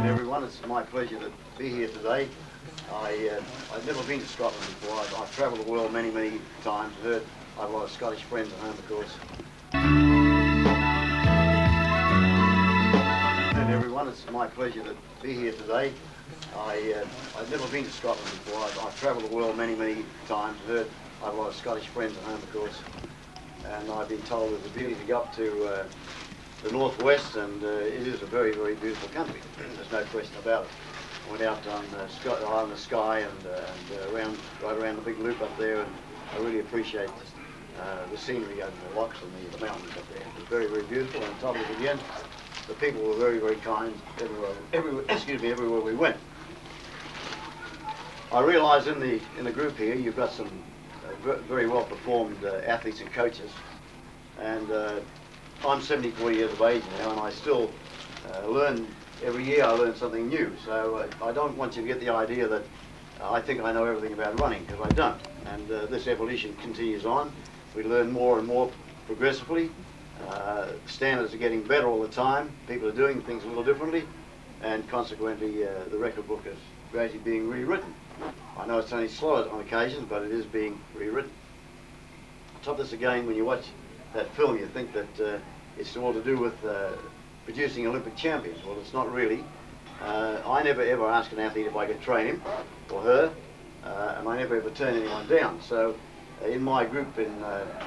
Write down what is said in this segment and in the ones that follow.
Everyone, it's my pleasure to be here today. I've never been to Scotland before. I've travelled the world many times. I have a lot of Scottish friends at home, of course. And everyone, it's my pleasure to be here today. I've never been to Scotland before. I've travelled the world many times. I have a lot of Scottish friends at home, of course. And I've been told there's a beauty to go up to the northwest, and it is a very beautiful country. There's no question about it. I went out on the Skye and right around the big loop up there, and I really appreciate the scenery over the lochs and the mountains up there. It was very beautiful, and on top of it again, the people were very kind everywhere we went. I realise in the group here you've got some very well performed athletes and coaches, and I'm 74 years of age now, and I still learn. Every year I learn something new, so I don't want you to get the idea that I think I know everything about running, because I don't. And this evolution continues on. We learn more and more progressively. Standards are getting better all the time. People are doing things a little differently, and consequently the record book is gradually being rewritten. I know it's only slow on occasions, but it is being rewritten. On top of this again, when you watch that film, you think that it's all to do with producing Olympic champions. Well, it's not really. I never ever ask an athlete if I could train him or her, and I never ever turn anyone down. So in my group in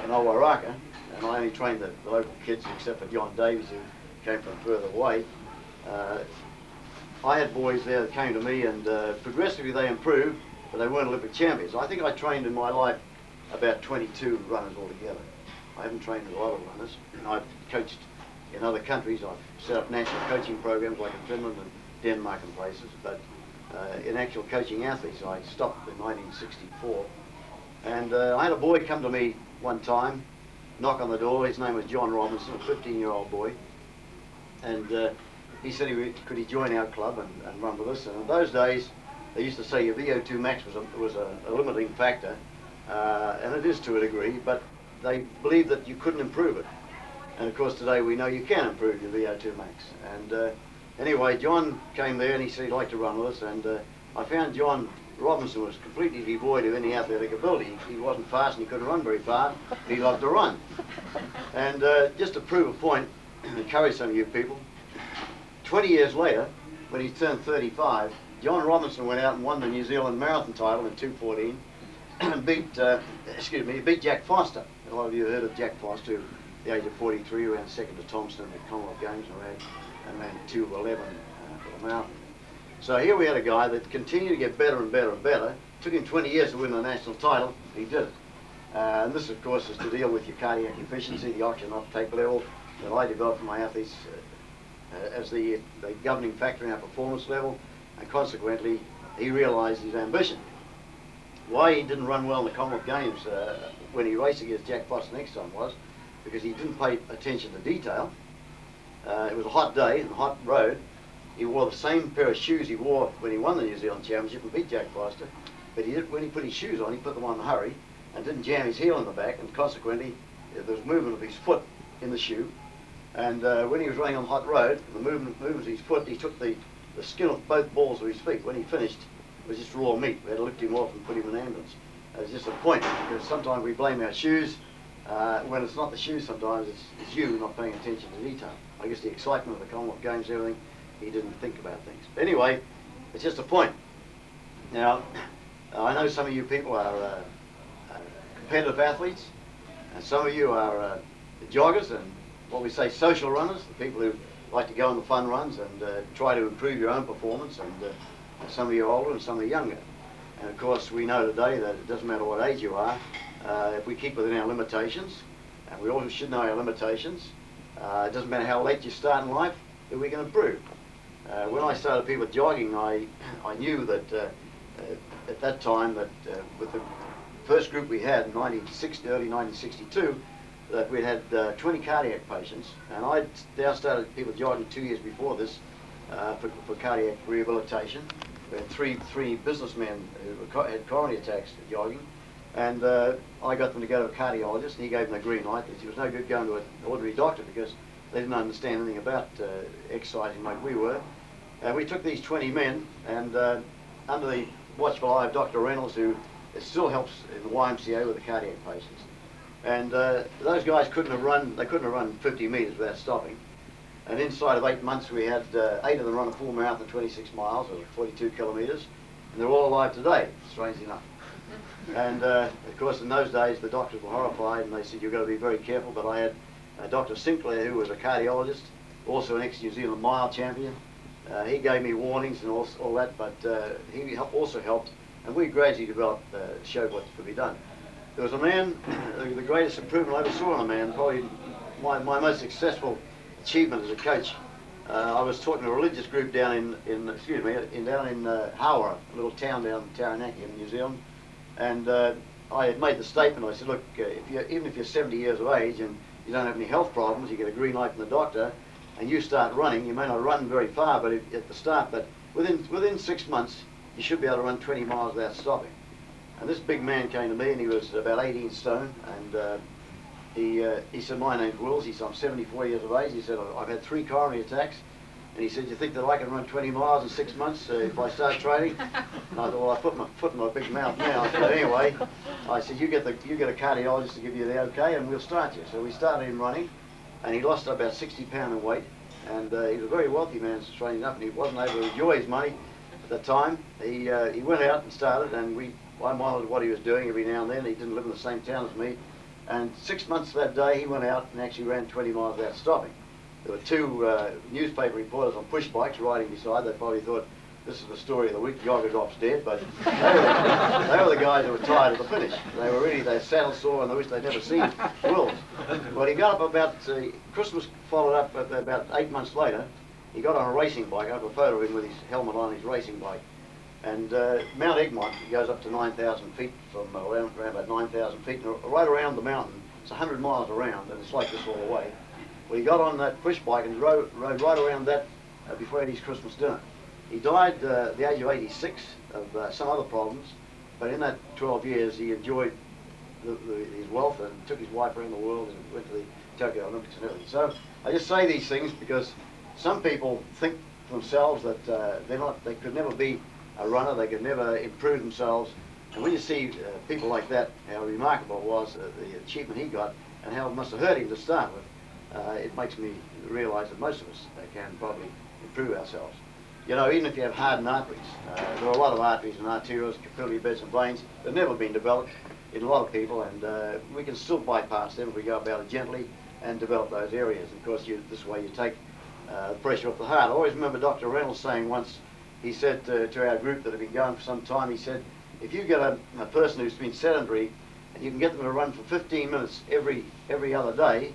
Owaraka, and I only trained the local kids except for John Davies, who came from further away, I had boys there that came to me, and progressively they improved, but they weren't Olympic champions. I think I trained in my life about 22 runners altogether. I haven't trained a lot of runners. I've coached in other countries. I've set up national coaching programs like in Finland and Denmark and places, but in actual coaching athletes I stopped in 1964. And I had a boy come to me one time, knock on the door. His name was John Robinson, a 15-year-old boy, and he said could he join our club and run with us. And in those days they used to say your VO2 max was a limiting factor, and it is to a degree, but they believed that you couldn't improve it. And of course today we know you can improve your VO2 max. And anyway, John came there and he said he'd like to run with us, and I found John Robinson was completely devoid of any athletic ability. He wasn't fast and he couldn't run very far, but he loved to run. And just to prove a point, and encourage some of you people, 20 years later, when he turned 35, John Robinson went out and won the New Zealand marathon title in 2:14 and beat Jack Foster. A lot of you have heard of Jack Foster, who at the age of 43 ran second to Thompson at the Commonwealth Games and ran 2:11 for the marathon. So here we had a guy that continued to get better and better. It took him 20 years to win the national title. He did it. And this, of course, is to deal with your cardiac efficiency, the oxygen uptake level that I developed for my athletes as the governing factor in our performance level, and consequently he realised his ambition. Why he didn't run well in the Commonwealth Games when he raced against Jack Foster next time was because he didn't pay attention to detail. It was a hot day and a hot road. He wore the same pair of shoes he wore when he won the New Zealand Championship and beat Jack Foster, but when he put his shoes on, he put them on in a hurry and didn't jam his heel in the back, and consequently there was movement of his foot in the shoe. And when he was running on the hot road, the movement of his foot, he took the skin off both balls of his feet. When he finished, it was just raw meat. We had to lift him off and put him in an ambulance. It's just a point, because sometimes we blame our shoes. When it's not the shoes, sometimes it's you not paying attention to detail. I guess the excitement of the Commonwealth Games and everything, he didn't think about things. But anyway, it's just a point. Now, I know some of you people are competitive athletes, and some of you are joggers and what we say social runners, the people who like to go on the fun runs and try to improve your own performance, and some of you are older and some are younger. And of course we know today that it doesn't matter what age you are, if we keep within our limitations, and we all should know our limitations, it doesn't matter how late you start in life, that we can improve. When I started people jogging, I knew that at that time that with the first group we had in early 1962, that we had 20 cardiac patients, and I now started people jogging 2 years before this for cardiac rehabilitation. We had three businessmen who had coronary attacks jogging, and I got them to go to a cardiologist, and he gave them the green light. It was no good going to an ordinary doctor because they didn't understand anything about exercising like we were. we took these 20 men, and under the watchful eye of Dr. Reynolds, who still helps in the YMCA with the cardiac patients. And those guys couldn't have run 50 metres without stopping. And inside of 8 months, we had 8 of them run a full marathon, 26 miles, or 42 kilometres, and they're all alive today, strangely enough. And of course, in those days, the doctors were horrified, and they said, you've got to be very careful. But I had Dr. Sinclair, who was a cardiologist, also an ex-New Zealand mile champion. He gave me warnings and all that, but he also helped, and we gradually developed, showed what could be done. There was a man, the greatest improvement I ever saw in a man, probably my most successful achievement as a coach. I was talking to a religious group down in Howrah, a little town down in Taranaki in New Zealand, and I had made the statement. I said, look, even if you're 70 years of age and you don't have any health problems, you get a green light from the doctor, and you start running. You may not run very far, but at the start, but within 6 months, you should be able to run 20 miles without stopping. And this big man came to me, and he was about 18 stone, and he said, my name's Wills. He said, I'm 74 years of age. He said, I've had 3 coronary attacks. And he said, you think that I can run 20 miles in 6 months if I start training? And I thought, well, I put my foot in my big mouth now. So anyway, I said, you get a cardiologist to give you the okay, and we'll start you. So we started him running, and he lost about 60 pounds in weight. And he was a very wealthy man, strangely enough, and he wasn't able to enjoy his money at the time. He went out and started, and I monitored what he was doing every now and then. He didn't live in the same town as me. And 6 months that day, he went out and actually ran 20 miles without stopping. There were 2 newspaper reporters on push bikes riding beside. They probably thought, this is the story of the week, Yoga Drop's dead, but they were the guys who were tired of the finish. They saddle sore, and they wished they'd never seen Wills. But he got up about, Christmas followed up about 8 months later. He got on a racing bike. I have a photo of him with his helmet on his racing bike. And Mount Egmont, he goes up to 9,000 feet, from around about 9,000 feet, and right around the mountain. It's 100 miles around, and it's like this all the way. Well, he got on that push bike and rode right around that before he had his Christmas dinner. He died at the age of 86 of some other problems, but in that 12 years he enjoyed his wealth and took his wife around the world and went to the Tokyo Olympics and everything. So I just say these things because some people think for themselves that they could never be a runner, they could never improve themselves. And when you see people like that, how remarkable it was, the achievement he got, and how it must have hurt him to start with, it makes me realise that most of us can probably improve ourselves. You know, even if you have hardened arteries, there are a lot of arteries and arterioles, capillary beds and veins that have never been developed in a lot of people, and we can still bypass them if we go about it gently and develop those areas. And of course, this way you take the pressure off the heart. I always remember Dr. Reynolds saying once, he said to our group that had been going for some time, he said, if you get a person who's been sedentary and you can get them to run for 15 minutes every other day,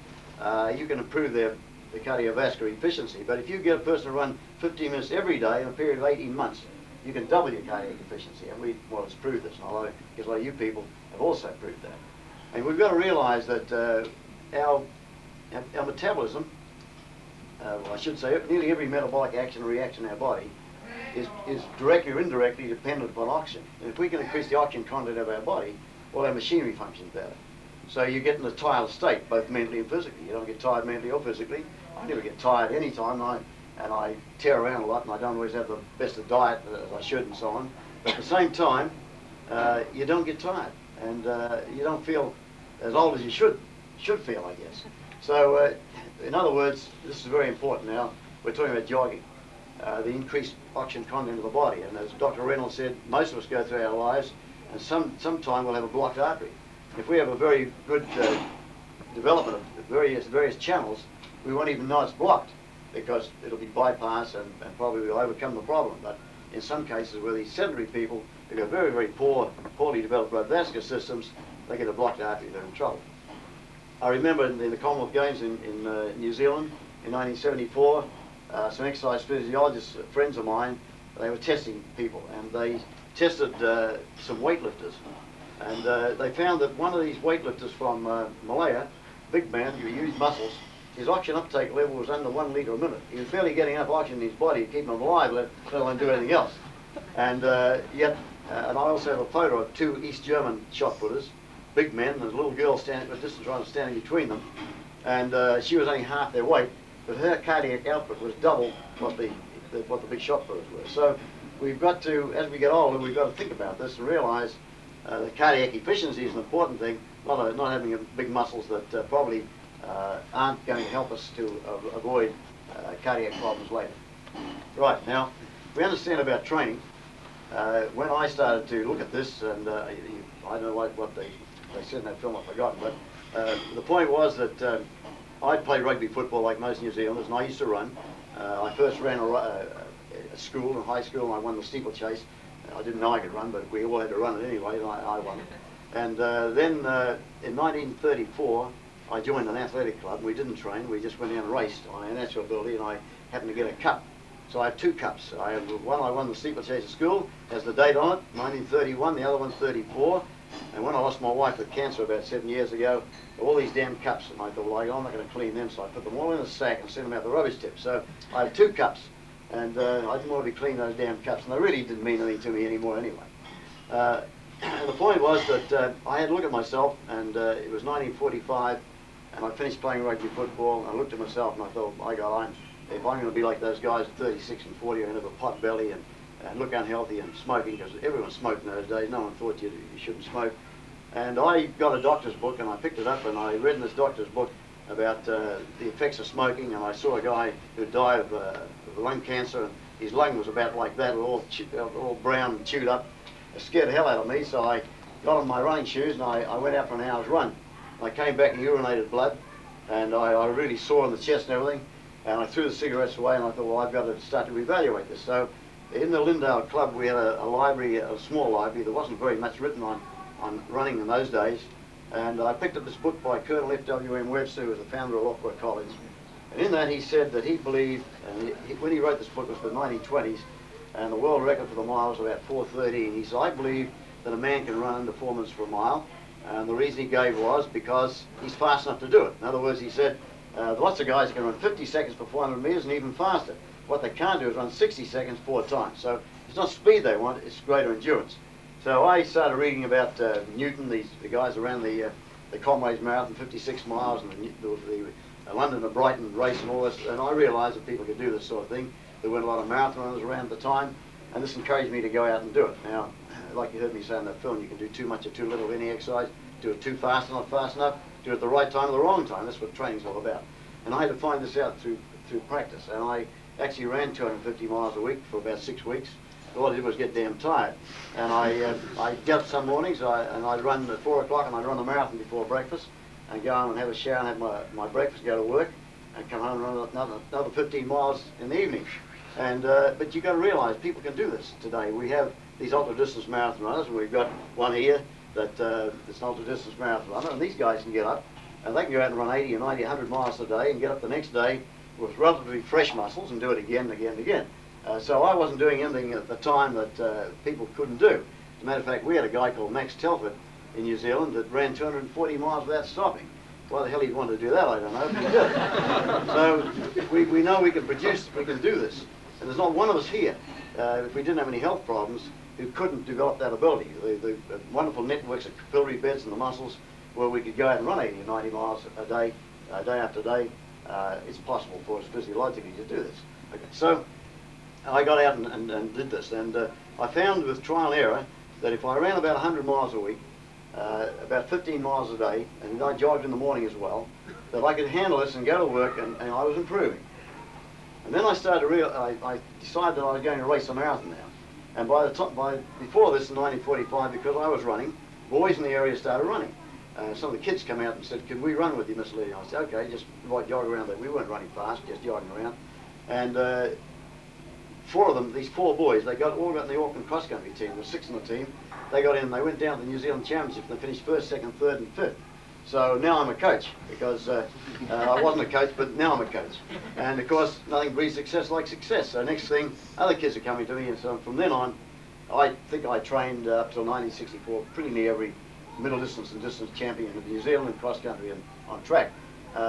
you can improve their cardiovascular efficiency. But if you get a person to run 15 minutes every day in a period of 18 months, you can double your cardiac efficiency. And we want to prove this, and a lot of you people have also proved that. And we've got to realise that our metabolism, well, I should say, nearly every metabolic action and reaction in our body is directly or indirectly dependent upon oxygen. And if we can increase the oxygen content of our body, all our machinery functions better. So you get in a tired state, both mentally and physically. You don't get tired mentally or physically. I never get tired any time, and I tear around a lot, and I don't always have the best of diet as I should and so on. But at the same time, you don't get tired, and you don't feel as old as you should feel, I guess. So in other words, this is very important now. We're talking about jogging. The increased oxygen content of the body, and as Dr. Reynolds said, most of us go through our lives, and sometime we'll have a blocked artery. If we have a very good development of various channels, we won't even know it's blocked because it'll be bypassed and probably we'll overcome the problem. But in some cases, where these sedentary people who have very, very poorly developed blood vascular systems, they get a blocked artery, they're in trouble. I remember in the Commonwealth Games in New Zealand in 1974, some exercise physiologists, friends of mine, they were testing people, and they tested some weightlifters. And they found that one of these weightlifters from Malaya, big man who used muscles, his oxygen uptake level was under 1 litre a minute. He was barely getting enough oxygen in his body to keep him alive, let alone do anything else. And and I also have a photo of 2 East German shot putters, big men, and there's a little girl standing at a distance runner standing between them. And she was only half their weight, but her cardiac output was double what the what the big shot putters were. So we've got to, as we get older, we've got to think about this and realise that cardiac efficiency is an important thing, not having big muscles that probably aren't going to help us to avoid cardiac problems later. Right, now, we understand about training. When I started to look at this, and I don't know what they said in that film, I've forgotten, but the point was that I played rugby football like most New Zealanders, and I used to run. I first ran a school, in high school, and I won the steeplechase. I didn't know I could run, but we all had to run it anyway, and I won. And then in 1934, I joined an athletic club. We didn't train, we just went down and raced on our natural ability, and I happened to get a cup. So I have 2 cups. I have one I won the steeplechase at school, has the date on it, 1931, the other one's 34. And when I lost my wife with cancer about 7 years ago, all these damn cups, and I thought, well, I'm not going to clean them, so I put them all in a sack and sent them out the rubbish tip. So I have 2 cups, and I didn't want to be cleaning those damn cups, and they really didn't mean anything to me anymore anyway. And the point was that I had to look at myself, and it was 1945, and I finished playing rugby football, and I looked at myself and I thought, my God, if I'm going to be like those guys at 36 and 40, I'm going to have a pot belly and look unhealthy and smoking, because everyone smoked in those days. No one thought you shouldn't smoke. And I got a doctor's book, and I picked it up, and I read in this doctor's book about the effects of smoking, and I saw a guy who died of lung cancer, and his lung was about like that, all brown and chewed up. It scared the hell out of me, so I got on my running shoes, and I went out for an hour's run. I came back and urinated blood, and I really saw in the chest and everything, and I threw the cigarettes away, and I thought, well, I've got to start to evaluate this. So in the Lydiard Club, we had a library, a small library. There wasn't very much written on running in those days, and I picked up this book by Colonel F.W.M. Webster, who was the founder of Loughborough College, and in that he said that he believed, and when he wrote this book, it was the 1920s, and the world record for the mile was about 4:13. He said, I believe that a man can run under 4 minutes for a mile, and the reason he gave was because he's fast enough to do it. In other words, he said, lots of guys can run 50 seconds for 400 metres and even faster. What they can't do is run 60 seconds 4 times. So it's not speed they want, it's greater endurance. So I started reading about Newton, the guys around the Comrades Marathon, 56 miles, and the London to Brighton race and all this, and I realised that people could do this sort of thing. There weren't a lot of marathon runners around at the time, and this encouraged me to go out and do it. Now, like you heard me say in that film, you can do too much or too little of any exercise, do it too fast or not fast enough, do it at the right time or the wrong time. That's what training's all about. And I had to find this out through practice, and I actually ran 250 miles a week for about 6 weeks. All I did was get damn tired. And I'd get up some mornings, and I'd run at 4 o'clock, and I'd run the marathon before breakfast, and go home and have a shower and have my breakfast, go to work, and come home and run another 15 miles in the evening. And but you've got to realise people can do this today. We have these ultra-distance marathon runners, and we've got one here that is an ultra-distance marathon runner, and these guys can get up, and they can go out and run 80 or 90, 100 miles a day, and get up the next day with relatively fresh muscles and do it again and again and again. So I wasn't doing anything at the time that people couldn't do. As a matter of fact, we had a guy called Max Telford in New Zealand that ran 240 miles without stopping. Why the hell he'd want to do that, I don't know, but he did. So we know we can do this. And there's not one of us here, if we didn't have any health problems, who couldn't develop that ability. The wonderful networks of capillary beds and the muscles where we could go out and run 80 or 90 miles a day, day after day. It's possible for us physiologically to do this. Okay, so I got out and did this, and I found with trial and error that if I ran about 100 miles a week, about 15 miles a day, and I jogged in the morning as well, that I could handle this and go to work, and I was improving. And then I started I decided that I was going to race a marathon now. And before this in 1945, because I was running, boys in the area started running. Some of the kids come out and said, could we run with you, Miss Lydiard? I said, okay, just jog around there. We weren't running fast, just jogging around. And 4 of them, these 4 boys, they all got in the Auckland cross-country team. There were 6 in the team. They got in, they went down to the New Zealand Championships, and they finished 1st, 2nd, 3rd, and 5th. So now I'm a coach, because I wasn't a coach, but now I'm a coach. And of course, nothing breeds success like success. So next thing, other kids are coming to me, and so from then on, I think I trained up till 1964 pretty near every middle distance and distance champion of New Zealand in cross country and on track,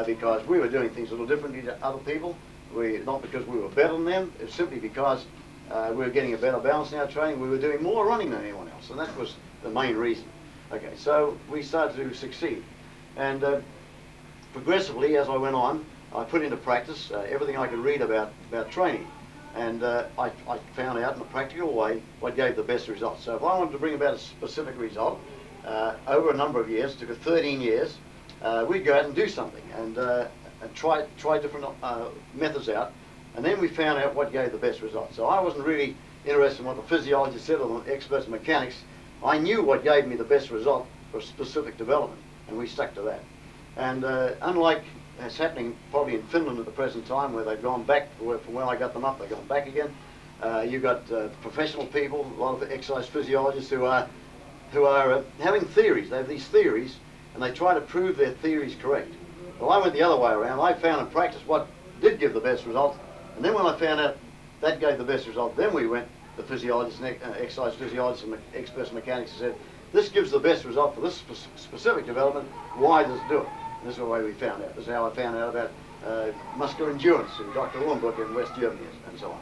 because we were doing things a little differently to other people. Not because we were better than them, it's simply because we were getting a better balance in our training. We were doing more running than anyone else, and that was the main reason. Okay, so we started to succeed. And progressively, as I went on, I put into practice everything I could read about training. And I found out in a practical way what gave the best results. So if I wanted to bring about a specific result over a number of years, took 13 years, we'd go out and do something and try different methods out, and then we found out what gave the best results. So I wasn't really interested in what the physiologists said or the experts in mechanics. I knew what gave me the best result for specific development, and we stuck to that. And unlike it's happening probably in Finland at the present time, where they've gone back from where I got them up, they've gone back again. You've got professional people, a lot of exercise physiologists who are having theories. They have these theories, and they try to prove their theories correct. Well, I went the other way around. I found in practice what did give the best results, and then when I found out that gave the best result, then we went, the physiologists, exercise physiologists and experts in mechanics, and said, this gives the best result for this specific development, why does it do it? And this is the way we found out. This is how I found out about muscular endurance in Dr. Ullenbuck in West Germany and so on.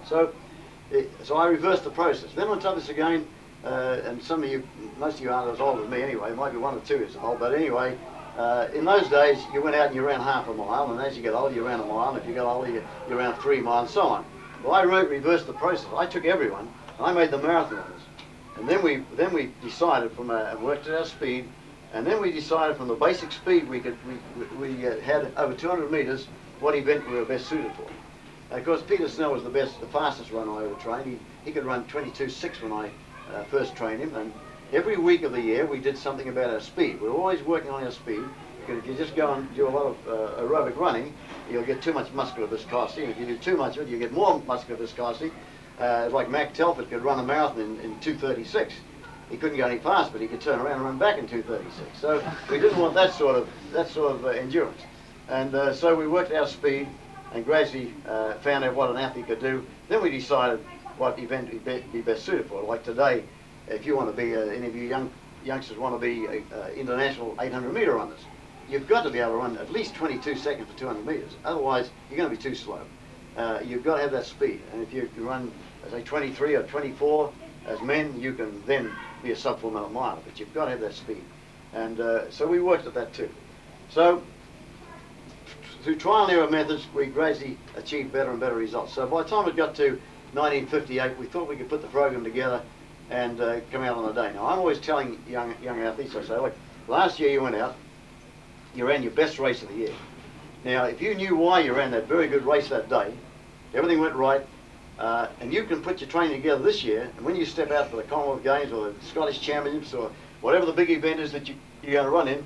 So I reversed the process. Then on top of this again, and some of you, most of you aren't as old as me anyway, it might be 1 or 2 years old, but anyway, in those days you went out and you ran half a mile, and as you get older you ran a mile, and if you get older you ran 3 miles and so on. Well, I reversed the process. I took everyone and I made them marathon runners. And then we decided from worked at our speed, and then we decided from the basic speed we had over 200 meters what event we were best suited for. Of course, Peter Snell was the fastest runner I ever trained. He could run 22.6 when I first trained him, and every week of the year we did something about our speed. We were always working on our speed, because if you just go and do a lot of aerobic running, you'll get too much muscular viscosity, and if you do too much of it, you get more muscular viscosity. Like Mac Telford could run a marathon in 2:36. He couldn't go any faster, but he could turn around and run back in 2:36. So we didn't want that sort of endurance. And so we worked our speed and gradually found out what an athlete could do. Then we decided what event would be best suited for. Like today, if you want to be, any of you youngsters want to be international 800-meter runners, you've got to be able to run at least 22 seconds for 200 meters. Otherwise, you're going to be too slow. You've got to have that speed. And if you can run, say, 23 or 24 as men, you can then be a sub-4 minute mile. But you've got to have that speed. And so we worked at that too. So through trial and error methods, we gradually achieved better and better results. So by the time it got to 1958, we thought we could put the program together and come out on a day. Now, I'm always telling young athletes, I say, look, last year you went out, you ran your best race of the year. Now, if you knew why you ran that very good race that day, everything went right, and you can put your training together this year, and when you step out for the Commonwealth Games or the Scottish Championships or whatever the big event is that you're going to run in,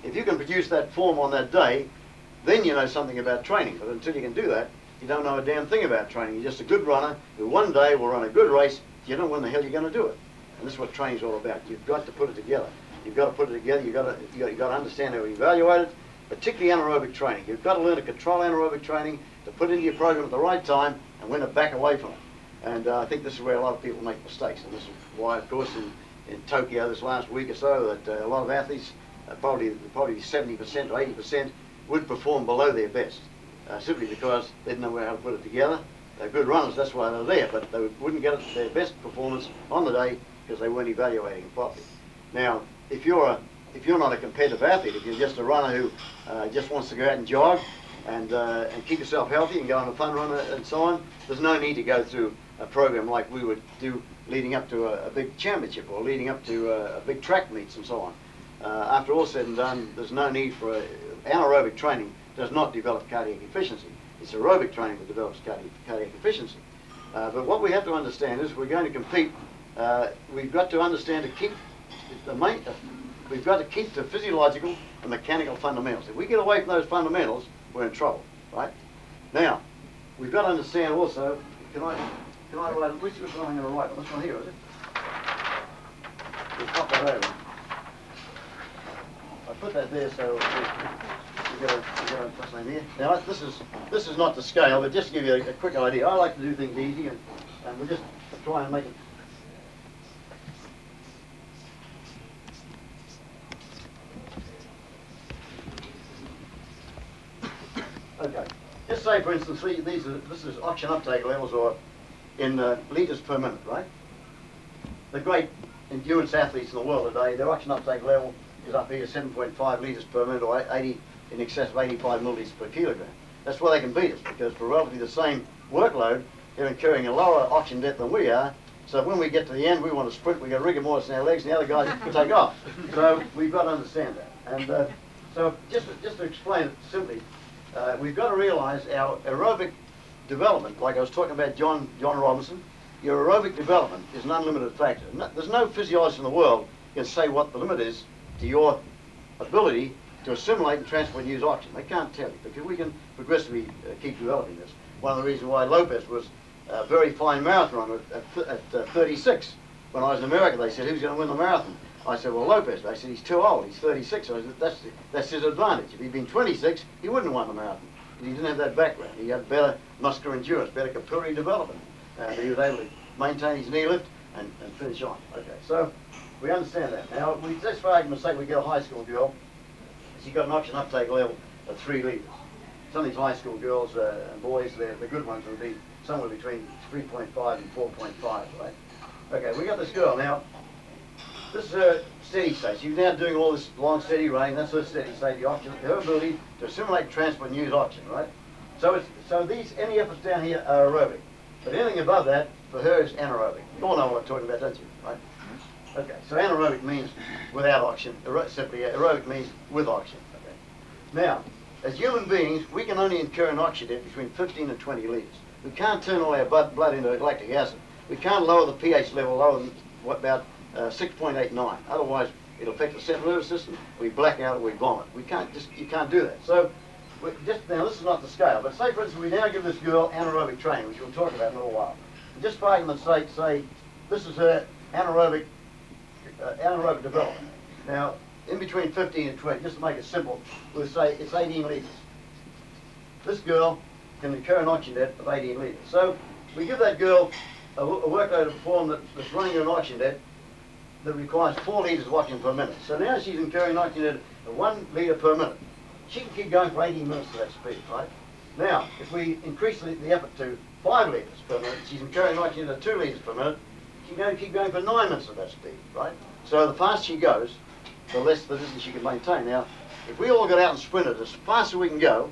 if you can produce that form on that day, then you know something about training. But until you can do that, you don't know a damn thing about training. You're just a good runner who one day will run a good race. You don't know when the hell you're going to do it. And this is what training's all about. You've got to put it together. You've got to put it together. You've got to understand how to evaluate it, particularly anaerobic training. You've got to learn to control anaerobic training, to put it into your program at the right time, and when to back away from it. And I think this is where a lot of people make mistakes. And this is why, of course, in Tokyo this last week or so, that a lot of athletes, probably 70% or 80%, would perform below their best, simply because they didn't know how to put it together. They're good runners, that's why they're there, but they wouldn't get their best performance on the day because they weren't evaluating it properly. Now, if you're not a competitive athlete, if you're just a runner who just wants to go out and jog and keep yourself healthy and go on a fun run and so on, there's no need to go through a program like we would do leading up to a big championship or leading up to a big track meets and so on. After all said and done, there's no need for anaerobic training does not develop cardiac efficiency. It's aerobic training that develops cardiac efficiency. But what we have to understand is if we're going to compete, we've got to understand to keep we've got to keep the physiological and mechanical fundamentals. If we get away from those fundamentals, we're in trouble, right? Now, we've got to understand also, can I write, which one I'm going to write? This one here, is it? We'll pop that over. I put that there so you get a first name here. Now this is not to scale, but just to give you a quick idea. I like to do things easy, and we'll just try and make it. Okay. Just say, for instance, this is oxygen uptake levels, or in liters per minute, right? The great endurance athletes in the world today, their oxygen uptake level is up here 7.5 litres per minute, or 80 in excess of 85 millilitres per kilogram. That's why they can beat us, because for relatively the same workload, they're incurring a lower oxygen debt than we are. So when we get to the end, we want to sprint, we've got rigor mortis in our legs, and the other guys take off. So we've got to understand that. And so just to explain it simply, we've got to realize our aerobic development, like I was talking about John Robinson, your aerobic development is an unlimited factor. There's no physiologist in the world who can say what the limit is to your ability to assimilate and transport and use oxygen. They can't tell you, because we can progressively keep developing this. One of the reasons why Lopez was a very fine marathon runner at 36. When I was in America, they said, who's going to win the marathon? I said, well, Lopez. They said, he's too old, he's 36. I said, that's his advantage. If he'd been 26, he wouldn't have won the marathon. He didn't have that background. He had better muscular endurance, better capillary development. He was able to maintain his knee lift and finish on. Okay, so we understand that. Now, just for argument's sake, we get a high school girl. She's got an oxygen uptake level of 3 litres. Some of these high school girls and boys, the good ones will be somewhere between 3.5 and 4.5, right? Okay, we got this girl now. This is her steady state. She's now doing all this long, steady running. That's her steady state, the oxygen, her ability to assimilate, transport, and use oxygen, right? So any efforts down here are aerobic. But anything above that, for her, is anaerobic. You all know what I'm talking about, don't you? Right? Okay, so anaerobic means without oxygen. Simply aerobic means with oxygen. Okay. Now, as human beings, we can only incur an oxygen debt between 15 and 20 litres. We can't turn all our blood into lactic acid. We can't lower the pH level lower than about 6.89. Otherwise, it'll affect the central nervous system. We black out or we vomit. You can't do that. So, now this is not the scale, but say for instance we now give this girl anaerobic training, which we'll talk about in a little while. Just for argument's sake, say this is her anaerobic development. Now, in between 15 and 20, just to make it simple, we'll say it's 18 litres. This girl can incur an oxygen debt of 18 litres. So we give that girl a workload to perform that's running an oxygen debt that requires 4 litres of oxygen per minute. So now she's incurring an oxygen debt of 1 litre per minute. She can keep going for 18 minutes at that speed, right? Now, if we increase the effort to 5 litres per minute, she's incurring an oxygen debt of 2 litres per minute. She can keep going for 9 minutes at that speed, right? So the faster she goes, the less the distance she can maintain. Now, if we all got out and sprinted as fast as we can go,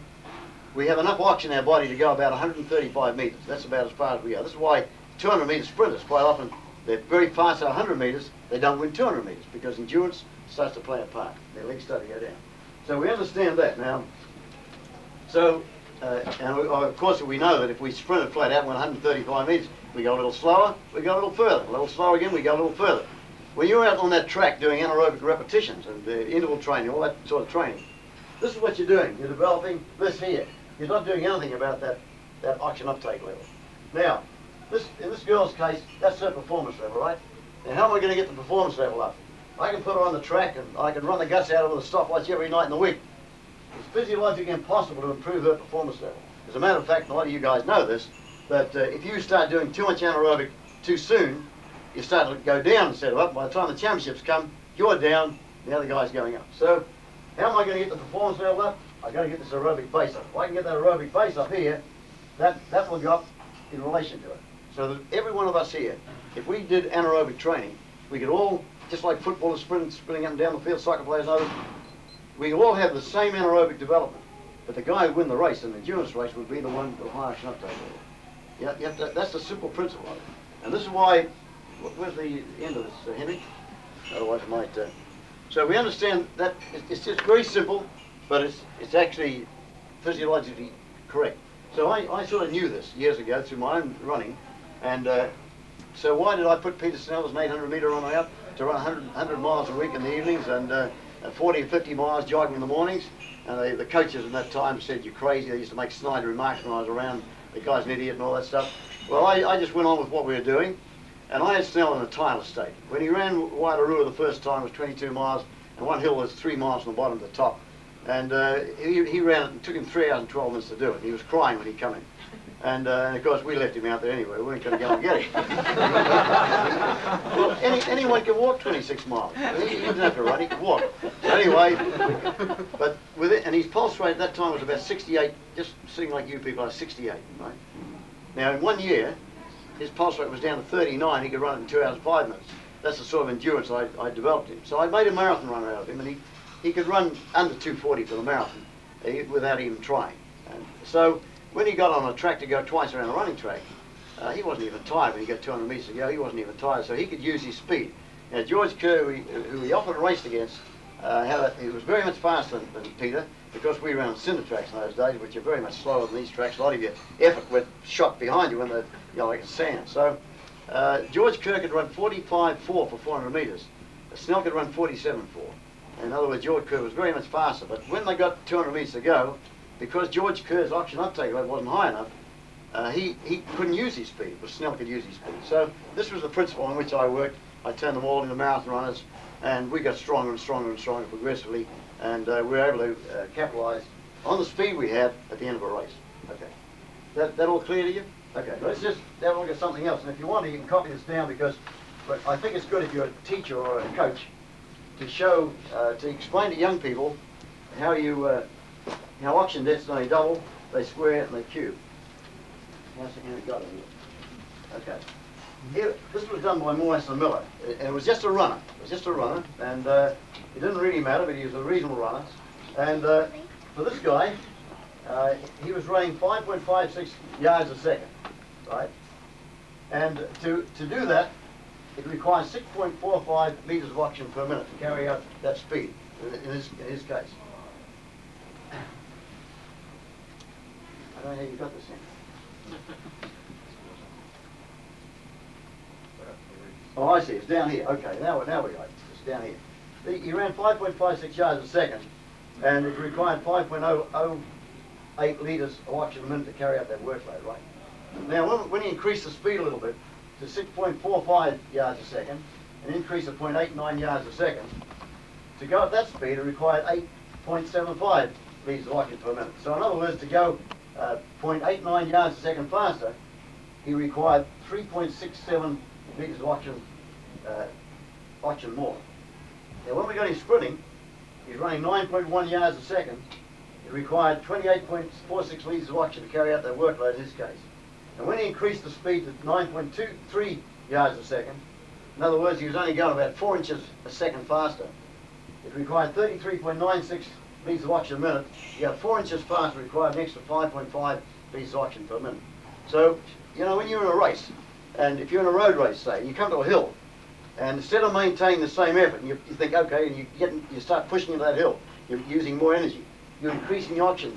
we have enough oxygen in our body to go about 135 metres. That's about as far as we go. This is why 200 metre sprinters, quite often, they're very fast at 100 metres, they don't win 200 metres because endurance starts to play a part. Their legs start to go down. So we understand that now. So, of course, we know that if we sprinted flat out 135 metres, we go a little slower, we go a little further. A little slower again, we go a little further. When you're out on that track doing anaerobic repetitions and interval training, all that sort of training, this is what you're doing. You're developing this here. You're not doing anything about that oxygen uptake level. Now, in this girl's case, that's her performance level, right? Now, how am I going to get the performance level up? I can put her on the track and I can run the guts out of her with a stopwatch every night in the week. It's physiologically impossible to improve her performance level. As a matter of fact, a lot of you guys know this, that if you start doing too much anaerobic too soon, you start to go down instead of up. By the time the championships come, you're down, the other guy's going up. So, how am I going to get the performance level up? I've got to get this aerobic base up. If I can get that aerobic base up here, that will go up in relation to it. So that every one of us here, if we did anaerobic training, we could all, just like footballers sprinting up and down the field, soccer players and others, we all have the same anaerobic development. But the guy who win the race, an endurance race, would be the one with the high oxygen uptake level. That's the simple principle of it. And this is why, where's the end of this, Henry? Otherwise I might... So we understand that it's just very simple, but it's actually physiologically correct. So I sort of knew this years ago through my own running, and so why did I put Peter Snell as an 800 metre runner out to run 100 miles a week in the evenings and 40 and 50 miles jogging in the mornings? And the coaches at that time said, you're crazy. They used to make snide remarks when I was around, the guy's an idiot and all that stuff. Well, I just went on with what we were doing, and I had Snell in a tireless state. When he ran Waitarua the first time, it was 22 miles, and one hill was 3 miles from the bottom to the top. And he ran it, and it took him 3 hours and 12 minutes to do it. He was crying when he came in. And of course, we left him out there anyway. We weren't going to go and get him. Well, anyone can walk 26 miles. He didn't have to run, he could walk. So anyway, but with it, and his pulse rate at that time was about 68, just sitting like you people are 68, right? Now, in 1 year, his pulse rate was down to 39. He could run it in 2 hours and 5 minutes. That's the sort of endurance I developed him. So I made a marathon runner out of him, and he could run under 2:40 for the marathon without even trying. And so when he got on a track to go twice around a running track, he wasn't even tired when he got 200 metres to go. He wasn't even tired, so he could use his speed. Now, George Kerr, who he often raced against, he was very much faster than Peter, because we ran on cinder tracks in those days, which are very much slower than these tracks. A lot of your effort went shot behind you when they're, like sand. So George Kerr could run 45.4 for 400 metres. Snell could run 47.4. In other words, George Kerr was very much faster. But when they got 200 metres to go, because George Kerr's oxygen uptake rate wasn't high enough, he couldn't use his speed, but Snell could use his speed. So this was the principle on which I worked. I turned them all into marathon runners, and we got stronger and stronger and stronger progressively, and we were able to capitalise on the speed we had at the end of a race. Okay, that all clear to you? Okay, let's just have a look at something else, and if you want to, you can copy this down, because I think it's good if you're a teacher or a coach to show, to explain to young people how how oxygen density double, they square, and they cube. How's the hand got it here? Okay. Here, this was done by Morris and Miller, and it was just a runner. It was just a runner, and it didn't really matter, but he was a reasonable runner. And for this guy, he was running 5.56 yards a second, right? And to do that, it requires 6.45 meters of oxygen per minute to carry out that speed, in his case. I don't know how you got this in. Oh, I see. It's down here. Okay, now we got it. It's down here. He ran 5.56 yards a second, and it required 5.008 litres of oxygen a minute to carry out that workload, right? Now, when he increased the speed a little bit to 6.45 yards a second, an increase of 0.89 yards a second, to go at that speed, it required 8.75 litres of oxygen per minute. So in other words, to go 0.89 yards a second faster, he required 3.67 litres of oxygen more. Now when we got him sprinting, he's running 9.1 yards a second. It required 28.46 litres of oxygen to carry out that workload in his case. And when he increased the speed to 9.23 yards a second, in other words, he was only going about 4 inches a second faster, it required 33.96 litres of oxygen a minute. You got 4 inches faster, it required an extra 5.5 litres of oxygen per minute. So, you know, when you're in a race, and if you're in a road race, say, you come to a hill, and instead of maintaining the same effort, and you think, okay, and you start pushing into that hill, you're using more energy, you're increasing the oxygen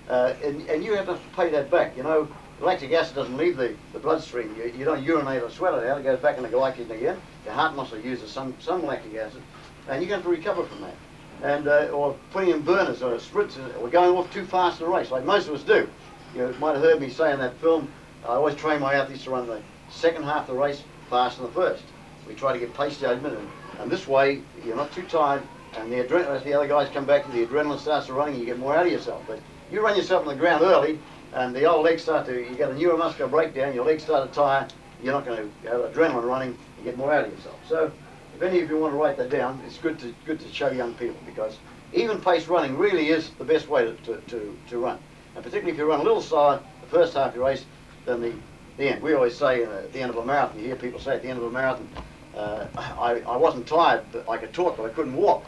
there, and you have to pay that back. You know, lactic acid doesn't leave the bloodstream. You don't urinate or sweat it out. It goes back into glycogen again. Your heart muscle uses some lactic acid, and you're going to recover from that. And or putting in burners or sprints, or going off too fast in a race, like most of us do. You might have heard me say in that film, I always train my athletes to run the second half of the race faster than the first. We try to get pace judgment, and this way you're not too tired, and the adrenaline, as the other guys come back, the adrenaline starts to running, and you get more out of yourself. But you run yourself on the ground early, and the old legs start to, you get a neuromuscular breakdown, your legs start to tire, you're not going to have adrenaline running, you get more out of yourself. So if any of you want to write that down, it's good to show young people, because even pace running really is the best way to run. And particularly if you run a little slower the first half of your race than the end. We always say at the end of a marathon, you hear people say at the end of a marathon, I wasn't tired, but I could talk, but I couldn't walk.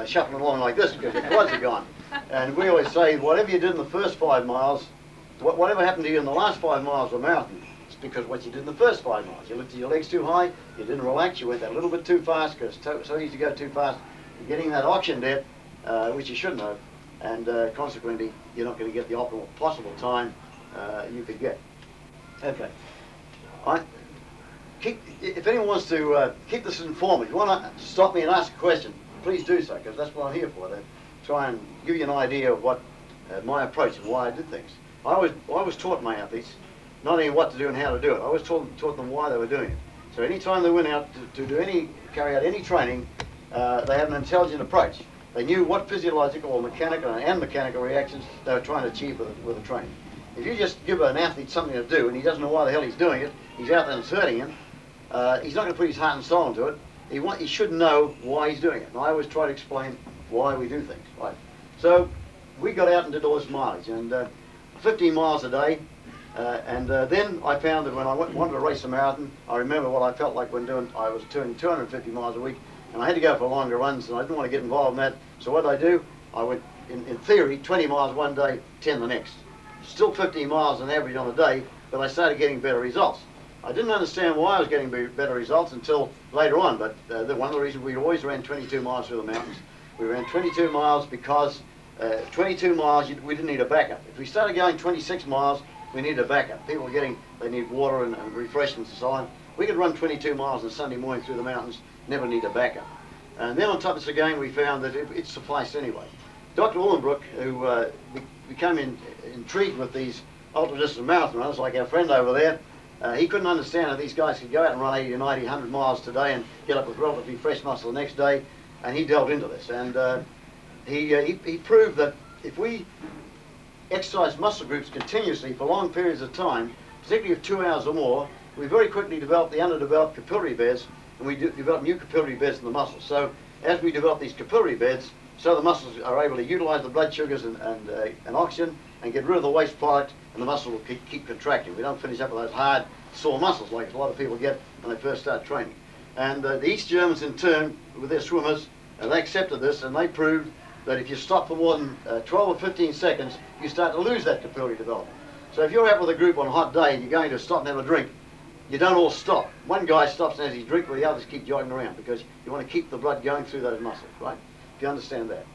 Shuffling along like this because your quads are gone. And we always say, whatever you did in the first 5 miles, whatever happened to you in the last 5 miles of a marathon, it's because what you did in the first 5 miles. You lifted your legs too high, you didn't relax, you went that little bit too fast, because it's so easy to go too fast. You're getting that oxygen debt, which you shouldn't have, and consequently, you're not going to get the optimal possible time you could get. Okay. If anyone wants to keep this informed, if you want to stop me and ask a question, please do so, because that's what I'm here for, to try and give you an idea of what my approach and why I did things. I always taught my athletes not only what to do and how to do it, I always taught them why they were doing it. So anytime they went out to carry out any training, they had an intelligent approach. They knew what physiological or mechanical and mechanical reactions they were trying to achieve with the training. If you just give an athlete something to do and he doesn't know why the hell he's doing it, he's out there and it's hurting him, he's not going to put his heart and soul into it. He should know why he's doing it. And I always try to explain why we do things. Right? So we got out and did all this mileage, and 15 miles a day. Then I found that when I wanted to race a marathon, I remember what I felt like when I was doing 250 miles a week, and I had to go for longer runs, and I didn't want to get involved in that. So what did I do? I went, in theory, 20 miles one day, 10 the next. Still 15 miles on average on a day, but I started getting better results. I didn't understand why I was getting better results until later on, but one of the reasons we always ran 22 miles through the mountains. We ran 22 miles because 22 miles, we didn't need a backup. If we started going 26 miles, we needed a backup. People were they need water and refreshments and so on. We could run 22 miles on Sunday morning through the mountains, never need a backup. And then on top of this again, we found that it sufficed anyway. Dr. Ullenbrook, who became intrigued with these ultra-distance marathon runners, like our friend over there, he couldn't understand how these guys could go out and run 80 or 90, 100 miles today and get up with relatively fresh muscle the next day, and he delved into this. And he proved that if we exercise muscle groups continuously for long periods of time, particularly of 2 hours or more, we very quickly develop the underdeveloped capillary beds, and we develop new capillary beds in the muscles. So as we develop these capillary beds, so the muscles are able to utilize the blood sugars and oxygen and get rid of the waste product, and the muscle will keep contracting. We don't finish up with those hard, sore muscles like a lot of people get when they first start training. And the East Germans, in turn, with their swimmers, they accepted this, and they proved that if you stop for more than 12 or 15 seconds, you start to lose that capillary development. So if you're out with a group on a hot day and you're going to stop and have a drink, you don't all stop. One guy stops and has his drink, while the others keep jogging around, because you want to keep the blood going through those muscles, right? If you understand that.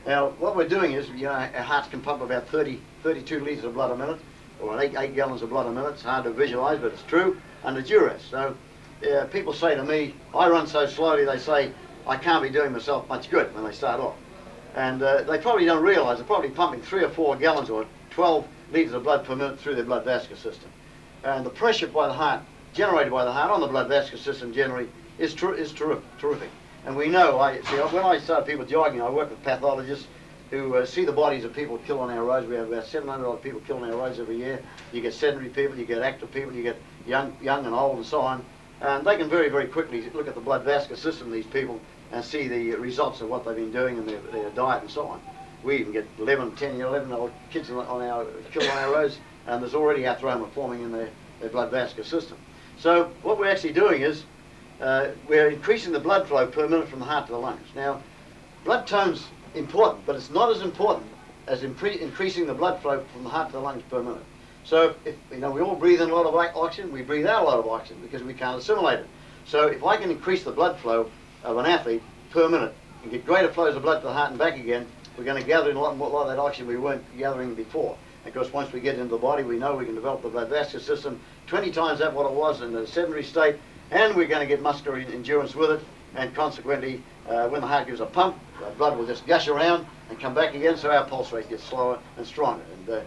Now, what we're doing is, our hearts can pump about 32 litres of blood a minute, or 8 gallons of blood a minute. It's hard to visualise, but it's true, under duress. So people say to me, I run so slowly, they say, I can't be doing myself much good when they start off. And they probably don't realise they're probably pumping 3 or 4 gallons or 12 litres of blood per minute through their blood vascular system. And the pressure by the heart, generated by the heart on the blood vascular system generally, is terrific. And we know, when I start people jogging, I work with pathologists who see the bodies of people killed on our roads. We have about 700 odd people killed on our roads every year. You get sedentary people, you get active people, you get young and old and so on. And they can very, very quickly look at the blood vascular system of these people and see the results of what they've been doing and their diet and so on. We even get 11-year-old kids killed on our roads, and there's already arthroma forming in their blood vascular system. So what we're actually doing is we're increasing the blood flow per minute from the heart to the lungs. Now, blood tone's important, but it's not as important as increasing the blood flow from the heart to the lungs per minute. So if we all breathe in a lot of oxygen, we breathe out a lot of oxygen because we can't assimilate it. So if I can increase the blood flow of an athlete per minute and get greater flows of blood to the heart and back again, we're going to gather in a lot of that oxygen we weren't gathering before. Of course, once we get into the body, we know we can develop the blood vascular system 20 times that what it was in the sedentary state, and we're going to get muscular endurance with it, and consequently, when the heart gives a pump, the blood will just gush around and come back again, so our pulse rate gets slower and stronger. And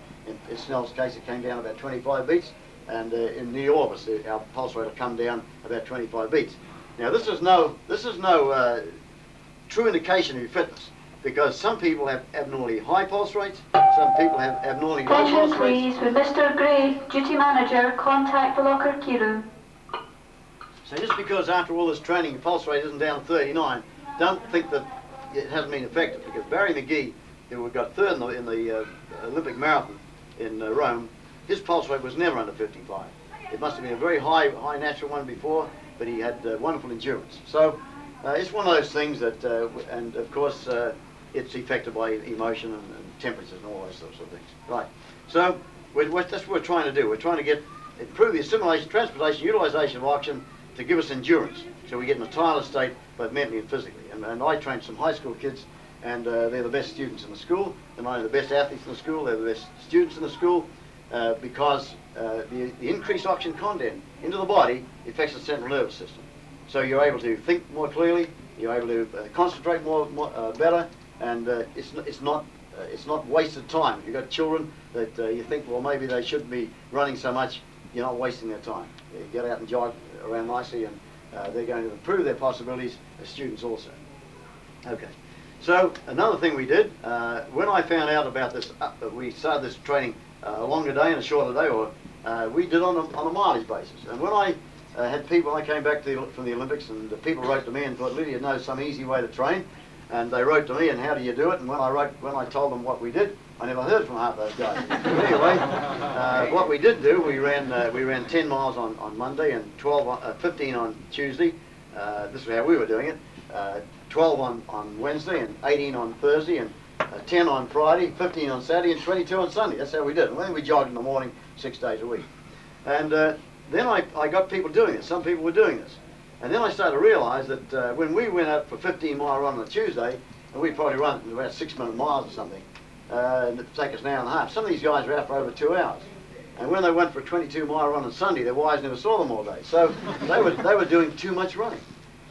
in Snell's case, it came down about 25 beats, and in New Orbis, our pulse rate will come down about 25 beats. Now, this is no true indication of your fitness, because some people have abnormally high pulse rates, some people have abnormally low pulse rates. Attention please, with Mr. Gray, duty manager, contact the locker Kiru. So just because after all this training your pulse rate isn't down 39, don't think that it hasn't been effective, because Barry McGee, who got third in the Olympic marathon in Rome, his pulse rate was never under 55. It must have been a very high natural one before, but he had wonderful endurance. So it's one of those things that, and of course, it's affected by emotion and temperatures and all those sorts of things. Right. So that's what we're trying to do. We're trying to improve the assimilation, transportation, utilization of oxygen to give us endurance, so we get in a tireless state both mentally and physically. And I train some high school kids, and they're the best students in the school. They're not only the best athletes in the school, they're the best students in the school, because the increased oxygen content into the body affects the central nervous system. So you're able to think more clearly, you're able to concentrate more better, and it's not wasted time. If you've got children that you think, well, maybe they shouldn't be running so much, you're not wasting their time. You get out and jog around nicely, and they're going to improve their possibilities as students also. Okay. So another thing we did, when I found out about this, we started this training a longer day and a shorter day, or we did on a mileage basis. And when I had people, I came back from the Olympics, and people wrote to me and thought, Lydiard knows some easy way to train. And they wrote to me, and how do you do it? And when I told them what we did, I never heard from half those guys. Anyway, what we did do, we ran 10 miles on Monday and 15 on Tuesday. This is how we were doing it. 12 on Wednesday and 18 on Thursday, and 10 on Friday, 15 on Saturday, and 22 on Sunday. That's how we did it. And then we jogged in the morning 6 days a week. And then I got people doing it. Some people were doing this. And then I started to realise that when we went out for a 15-mile run on a Tuesday, and we'd probably run about 6-minute miles or something, and it'd take us an hour and a half. Some of these guys were out for over 2 hours. And when they went for a 22-mile run on Sunday, their wives never saw them all day. So they were doing too much running.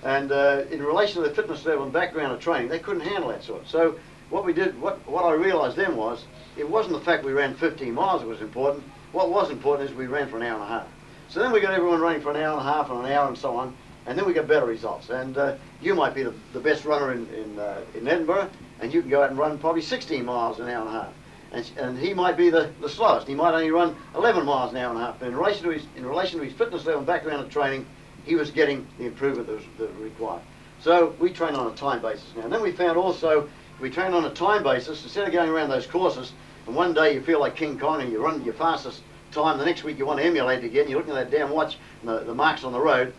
And in relation to the fitness level and background of training, they couldn't handle that sort. So what we did, what I realised then was, it wasn't the fact we ran 15 miles that was important. What was important is we ran for an hour and a half. So then we got everyone running for an hour and a half and an hour and so on, and then we got better results. And you might be the best runner in Edinburgh, and you can go out and run probably 16 miles in an hour and a half. And he might be the slowest. He might only run 11 miles an hour and a half. But in relation to his fitness level and background of training, he was getting the improvement that was required. So we train on a time basis now. And then we found also, we train on a time basis, instead of going around those courses, and one day you feel like King Kong and you run your fastest time, the next week you want to emulate it again, you're looking at that damn watch and the marks on the road.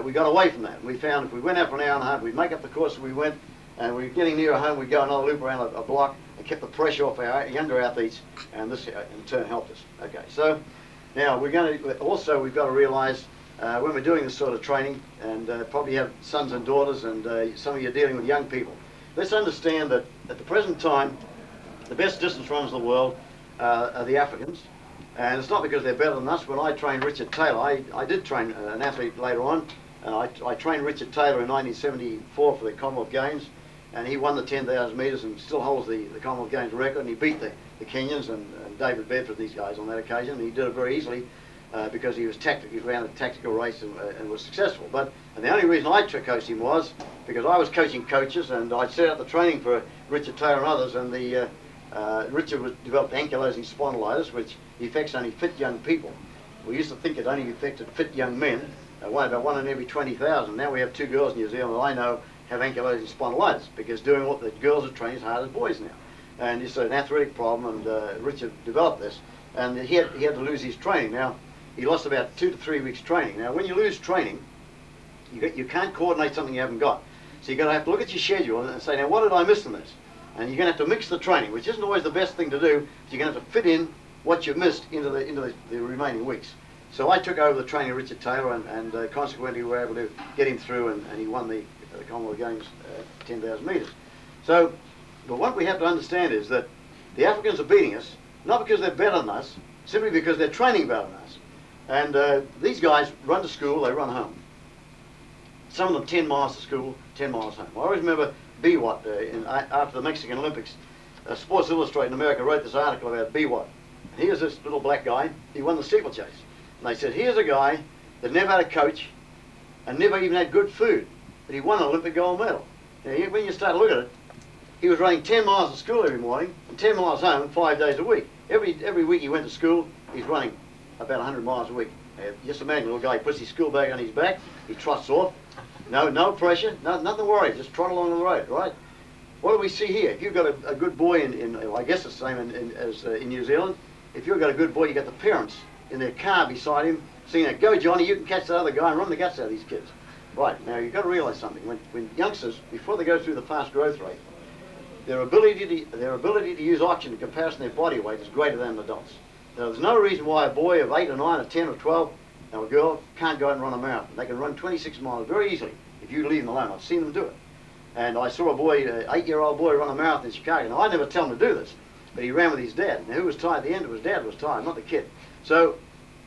We got away from that. We found if we went out for an hour and a half, we'd make up the course we went, and we were getting nearer home, we'd go another loop around a block and kept the pressure off our younger athletes, and this in turn helped us. Okay, so now we've got to realise when we're doing this sort of training, and probably have sons and daughters, and some of you are dealing with young people, let's understand that at the present time, the best distance runners in the world are the Africans. And it's not because they're better than us. When I trained Richard Taylor, I did train an athlete later on, and I trained Richard Taylor in 1974 for the Commonwealth Games, and he won the 10,000 metres and still holds the Commonwealth Games record, and he beat the Kenyans and David Bedford, these guys, on that occasion, and he did it very easily because he ran a tactical race and was successful. And the only reason I coached him was because I was coaching coaches, and I'd set up the training for Richard Taylor and others, and Richard developed ankylosing spondylitis, which affects only fit young people. We used to think it only affected fit young men, about 1 in every 20,000. Now we have 2 girls in New Zealand that I know have ankylosing spondylitis, because doing what the girls are trained as hard as boys now. And it's an athletic problem, and Richard developed this, and he had to lose his training. Now, he lost about 2 to 3 weeks training. Now, when you lose training, you can't coordinate something you haven't got. So you're going to have to look at your schedule and say, now what did I miss in this? And you're going to have to mix the training, which isn't always the best thing to do. You're going to have to fit in what you've missed into the remaining weeks. So I took over the training of Richard Taylor, and consequently we were able to get him through, and he won the Commonwealth Games 10,000 metres. So, but what we have to understand is that the Africans are beating us, not because they're better than us, simply because they're training better than us. And these guys run to school, they run home. Some of them 10 miles to school, 10 miles home. I always remember Biwott, after the Mexican Olympics, Sports Illustrated in America wrote this article about Biwott. Here's this little black guy, he won the steeplechase. And they said, here's a guy that never had a coach and never even had good food, but he won an Olympic gold medal. Now, when you start to look at it, he was running 10 miles to school every morning and 10 miles home 5 days a week. Every week he went to school, he's running about 100 miles a week. Just imagine a little guy, he puts his school bag on his back, he trots off, no pressure, nothing to worry, just trot along the road, right? What do we see here? If you've got a good boy I guess it's the same as in New Zealand, if you've got a good boy, you got the parents in their car beside him saying, go Johnny, you can catch that other guy and run the guts out of these kids. Right, now you've got to realise something. When youngsters, before they go through the fast growth rate, their ability to use oxygen in comparison to their body weight is greater than adults. Now, there's no reason why a boy of 8 or 9 or 10 or 12, now a girl, can't go out and run a marathon. They can run 26 miles very easily if you leave them alone. I've seen them do it. And I saw a boy, an 8-year-old boy, run a marathon in Chicago. Now, I never tell him to do this, but he ran with his dad. Now, who was tired at the end? It was dad was tired, not the kid. So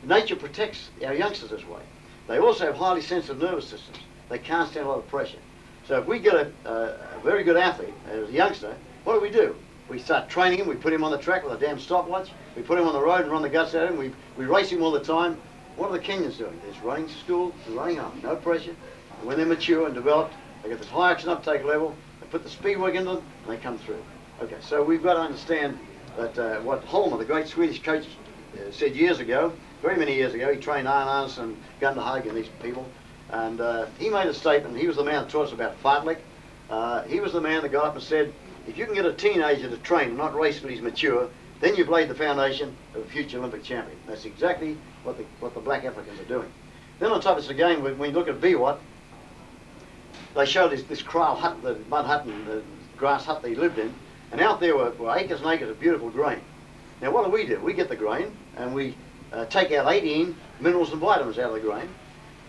nature protects our youngsters this way. They also have highly sensitive nervous systems. They can't stand a lot of pressure. So if we get a very good athlete as a youngster, what do? We start training him, we put him on the track with a damn stopwatch, we put him on the road and run the guts out of him, we race him all the time. What are the Kenyans doing? They're just running to school and running home, no pressure. And when they're mature and developed, they get this high oxygen uptake level, they put the speed work into them, and they come through. Okay, so we've got to understand that what Holmer, the great Swedish coach, said years ago, very many years ago, he trained Arne Andersson, Gunnar Hagen, these people, and he made a statement. He was the man that taught us about fartlek. He was the man that got up and said, if you can get a teenager to train and not race when he's mature, then you've laid the foundation of a future Olympic champion. That's exactly what the black Africans are doing. Then on top of this again, when you look at Biwott, they showed this kraal hut, the mud hut and the grass hut they lived in, and out there were acres and acres of beautiful grain. Now what do? We get the grain and we take out 18 minerals and vitamins out of the grain,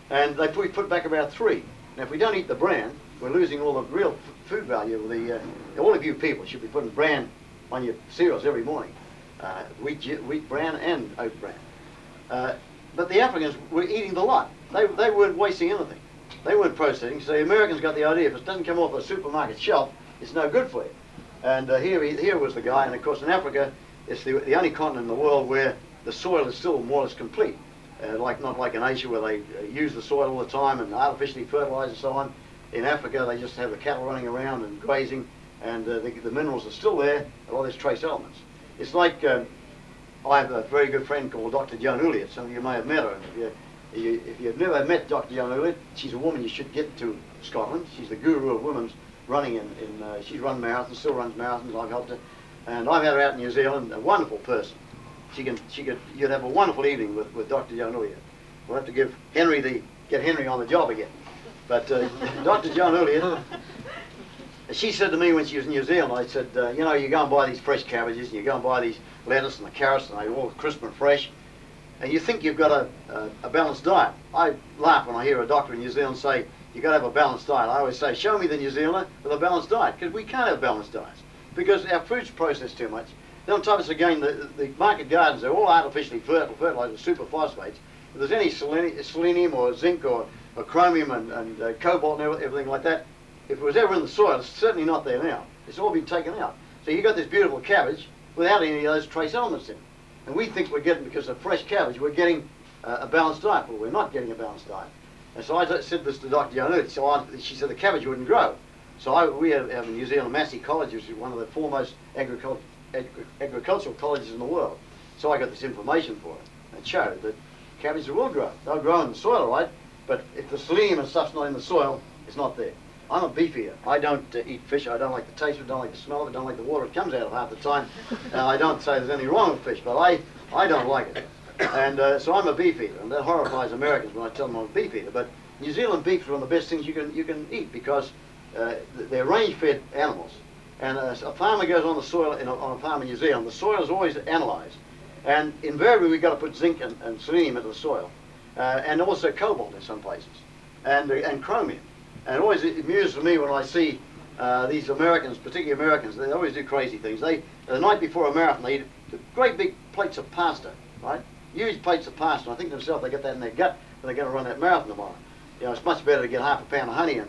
and we put back about 3. Now, if we don't eat the bran, we're losing all the real food value of the. All of you people should be putting bran on your cereals every morning, wheat bran and oat bran. But the Africans were eating the lot. They weren't wasting anything. They weren't processing. So the Americans got the idea: if it doesn't come off a supermarket shelf, it's no good for you. And here was the guy. And of course, in Africa, it's the only continent in the world where the soil is still more or less complete. Not like in Asia where they use the soil all the time and artificially fertilize and so on. In Africa, they just have the cattle running around and grazing, and the minerals are still there, all these trace elements. It's like, I have a very good friend called Dr. Joan Uliot. Some of you may have met her. If you've never met Dr. Joan Uliot, she's a woman you should get to Scotland. She's the guru of women's running she's run marathons, still runs marathons, I've helped her. And I've had her out in New Zealand, a wonderful person. You'd have a wonderful evening with Dr. Joan Uliot. We'll have to get Henry on the job again. But Dr. Joan Uliot, she said to me when she was in New Zealand, I said, you know, you go and buy these fresh cabbages, and you go and buy these lettuce and the carrots, and they're all crisp and fresh, and you think you've got a balanced diet. I laugh when I hear a doctor in New Zealand say, you've got to have a balanced diet. I always say, show me the New Zealander with a balanced diet, because we can't have balanced diets, because our food's processed too much. Then on top of this again, the market gardens, they're all artificially fertilized with superphosphates. If there's any selenium or zinc or chromium and cobalt and everything like that, if it was ever in the soil, it's certainly not there now. It's all been taken out. So you got this beautiful cabbage without any of those trace elements in it. And we think we're getting, because of fresh cabbage, we're getting a balanced diet. Well, we're not getting a balanced diet. And so I said this to Dr. Yonuti. So she said the cabbage wouldn't grow. So we have in New Zealand, Massey College, which is one of the foremost agricultural colleges in the world. So I got this information for it and showed that cabbages will grow. They'll grow in the soil, all right, but if the selenium and stuff's not in the soil, it's not there. I'm a beef eater. I don't eat fish. I don't like the taste of it, don't like the smell of it, don't like the water it comes out of half the time. I don't say there's anything wrong with fish, but I don't like it. And so I'm a beef eater, and that horrifies Americans when I tell them I'm a beef eater. But New Zealand beef is one of the best things you can eat, because they're range-fed animals. And a farmer goes on the soil on a farm in New Zealand. The soil is always analysed, and invariably we've got to put zinc and selenium into the soil, and also cobalt in some places, and chromium. And always it amuses me when I see these Americans, particularly Americans, they always do crazy things. The night before a marathon, they eat great big plates of pasta, right? Huge plates of pasta. And I think to themselves, they get that in their gut when they're going to run that marathon tomorrow. You know, it's much better to get half a pound of honey,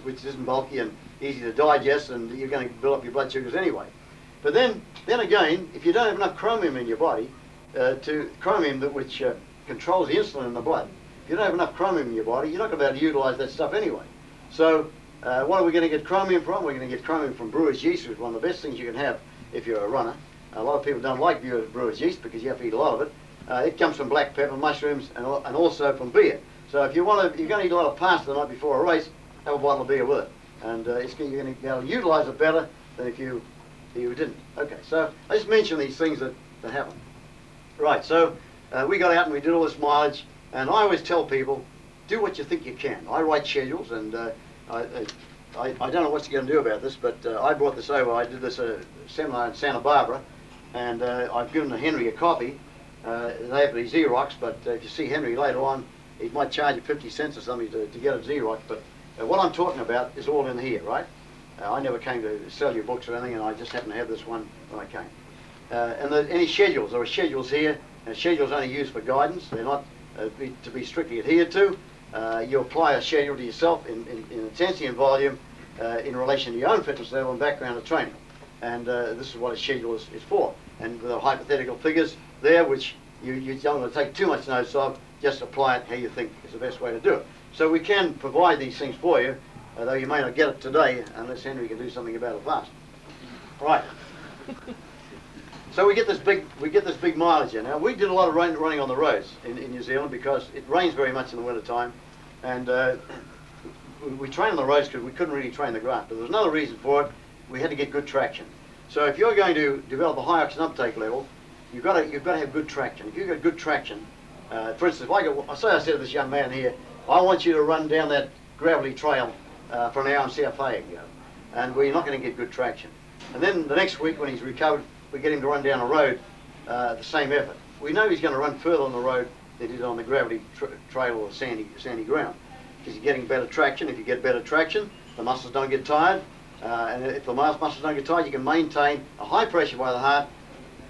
which isn't bulky and easy to digest, and you're going to build up your blood sugars anyway. But then again, if you don't have enough chromium in your body, which controls the insulin in the blood, if you don't have enough chromium in your body, you're not going to be able to utilize that stuff anyway. So what are we going to get chromium from? We're going to get chromium from brewer's yeast, which is one of the best things you can have if you're a runner. A lot of people don't like brewer's yeast because you have to eat a lot of it. It comes from black pepper, mushrooms, and also from beer. So if you're going to eat a lot of pasta the night before a race, have a bottle of beer with it. And you're going to be able to utilize it better than if you didn't. Okay, so I just mentioned these things that happen. Right, so we got out and we did all this mileage, and I always tell people, do what you think you can. I write schedules, and I don't know what you're going to do about this, but I brought this over. I did this seminar in Santa Barbara, and I've given Henry a copy. They have these Xerox, but if you see Henry later on, he might charge you 50 cents or something to get a Xerox, but what I'm talking about is all in here, right? I never came to sell you books or anything, and I just happened to have this one when I came. And any schedules, there are schedules here, and schedules only used for guidance. They're not to be strictly adhered to. You apply a schedule to yourself in intensity and volume in relation to your own fitness level and background of training. And this is what a schedule is for. And with the hypothetical figures there, which you don't want to take too much notice of, just apply it how you think is the best way to do it. So we can provide these things for you, though you may not get it today unless Henry can do something about it fast. Right. So we get this big mileage in. Now we did a lot of running on the roads in New Zealand because it rains very much in the winter time, and we trained on the roads because we couldn't really train the grass. But there was another reason for it. We had to get good traction. So if you're going to develop a high oxygen uptake level, you've got to have good traction. If you've got good traction, for instance, I said to this young man here, I want you to run down that gravelly trail for an hour and see how far you can go. And we're not going to get good traction. And then the next week when he's recovered, we get him to run down a road, the same effort. we know he's going to run further on the road than he did on the gravity trail or sandy ground, because you're getting better traction. If you get better traction, the muscles don't get tired, and if the muscles don't get tired, you can maintain a high pressure by the heart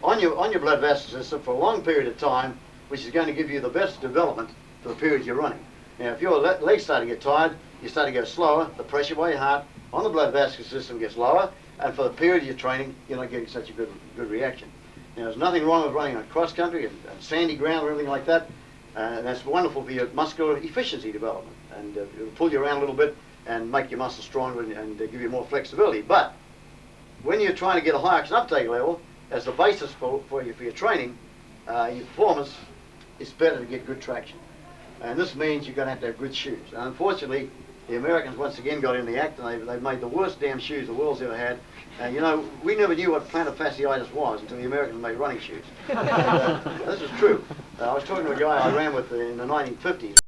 on your blood vessel system for a long period of time, which is going to give you the best development for the period you're running. Now, if your legs start to get tired, you start to go slower, the pressure by your heart on the blood vascular system gets lower, and for the period of your training, you're not getting such a good reaction. Now, there's nothing wrong with running on cross country and sandy ground or anything like that. That's wonderful for your muscular efficiency development, and it'll pull you around a little bit and make your muscles stronger and give you more flexibility. But when you're trying to get a high oxygen uptake level as the basis for your training, your performance, it's better to get good traction. And this means you're going to have good shoes. And unfortunately, the Americans once again got in the act, and they've made the worst damn shoes the world's ever had. And you know, we never knew what plantar fasciitis was until the Americans made running shoes. This is true. I was talking to a guy I ran with in the 1950s.